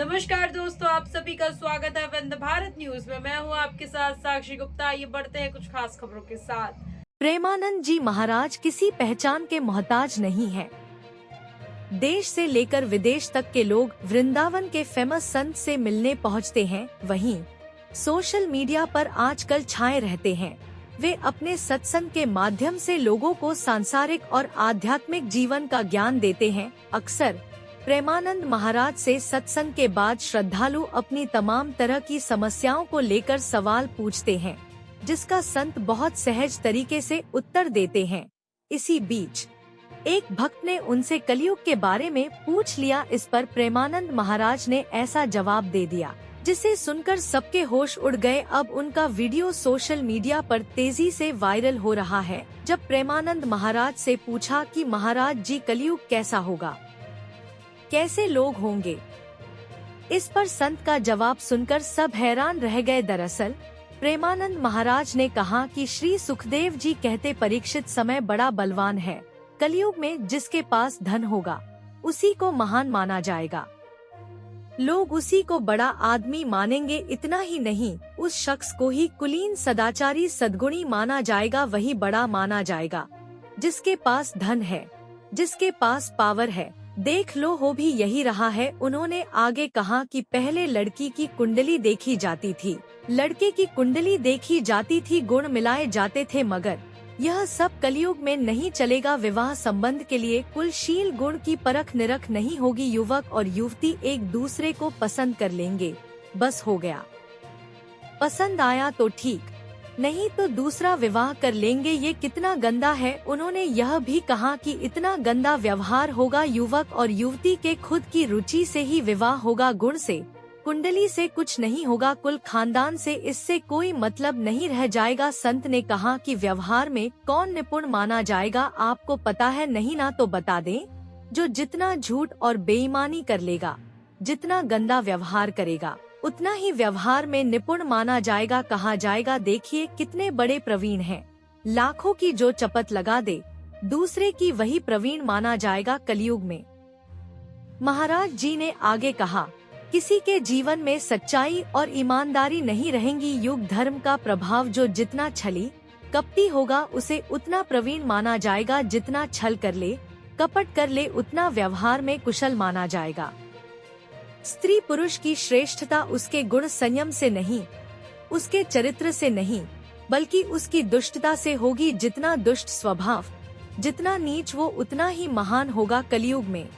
नमस्कार दोस्तों, आप सभी का स्वागत है वंदे भारत न्यूज में। मैं हूं आपके साथ साक्षी गुप्ता। ये बढ़ते हैं कुछ खास खबरों के साथ। प्रेमानंद जी महाराज किसी पहचान के मोहताज नहीं हैं। देश से लेकर विदेश तक के लोग वृंदावन के फेमस संत से मिलने पहुंचते हैं। वहीं सोशल मीडिया पर आजकल छाए रहते हैं। वे अपने सत्संग के माध्यम से लोगों को सांसारिक और आध्यात्मिक जीवन का ज्ञान देते हैं। अक्सर प्रेमानंद महाराज से सत्संग के बाद श्रद्धालु अपनी तमाम तरह की समस्याओं को लेकर सवाल पूछते हैं, जिसका संत बहुत सहज तरीके से उत्तर देते हैं। इसी बीच एक भक्त ने उनसे कलयुग के बारे में पूछ लिया। इस पर प्रेमानंद महाराज ने ऐसा जवाब दे दिया जिसे सुनकर सबके होश उड़ गए। अब उनका वीडियो सोशल मीडिया पर तेजी से वायरल हो रहा है। जब प्रेमानंद महाराज से पूछा कि महाराज जी कलयुग कैसा होगा, कैसे लोग होंगे, इस पर संत का जवाब सुनकर सब हैरान रह गए। दरअसल प्रेमानंद महाराज ने कहा कि श्री सुखदेव जी कहते परीक्षित समय बड़ा बलवान है। कलयुग में जिसके पास धन होगा उसी को महान माना जाएगा। लोग उसी को बड़ा आदमी मानेंगे। इतना ही नहीं, उस शख्स को ही कुलीन सदाचारी सद्गुणी माना जाएगा। वही बड़ा माना जाएगा जिसके पास धन है, जिसके पास पावर है। देख लो, हो भी यही रहा है। उन्होंने आगे कहा कि पहले लड़की की कुंडली देखी जाती थी, लड़के की कुंडली देखी जाती थी, गुण मिलाए जाते थे, मगर यह सब कलयुग में नहीं चलेगा। विवाह संबंध के लिए कुलशील गुण की परख निरख नहीं होगी। युवक और युवती एक दूसरे को पसंद कर लेंगे, बस हो गया। पसंद आया तो ठीक, नहीं तो दूसरा विवाह कर लेंगे। ये कितना गंदा है। उन्होंने यह भी कहा कि इतना गंदा व्यवहार होगा। युवक और युवती के खुद की रुचि से ही विवाह होगा, गुण से, कुंडली से कुछ नहीं होगा, कुल खानदान से इससे कोई मतलब नहीं रह जाएगा। संत ने कहा कि व्यवहार में कौन निपुण माना जाएगा, आपको पता है नहीं ना तो बता दें। जो जितना झूठ और बेईमानी कर लेगा, जितना गंदा व्यवहार करेगा, उतना ही व्यवहार में निपुण माना जाएगा, कहा जाएगा। देखिए कितने बड़े प्रवीण हैं। लाखों की जो चपत लगा दे, दूसरे की वही प्रवीण माना जाएगा कलयुग में। महाराज जी ने आगे कहा, किसी के जीवन में सच्चाई और ईमानदारी नहीं रहेंगी। युग धर्म का प्रभाव, जो जितना छली कपटी होगा उसे उतना प्रवीण माना जाएगा। जितना छल कर ले, कपट कर ले, उतना व्यवहार में कुशल माना जाएगा। स्त्री पुरुष की श्रेष्ठता उसके गुण संयम से नहीं, उसके चरित्र से नहीं, बल्कि उसकी दुष्टता से होगी। जितना दुष्ट स्वभाव, जितना नीच, वो उतना ही महान होगा कलयुग में।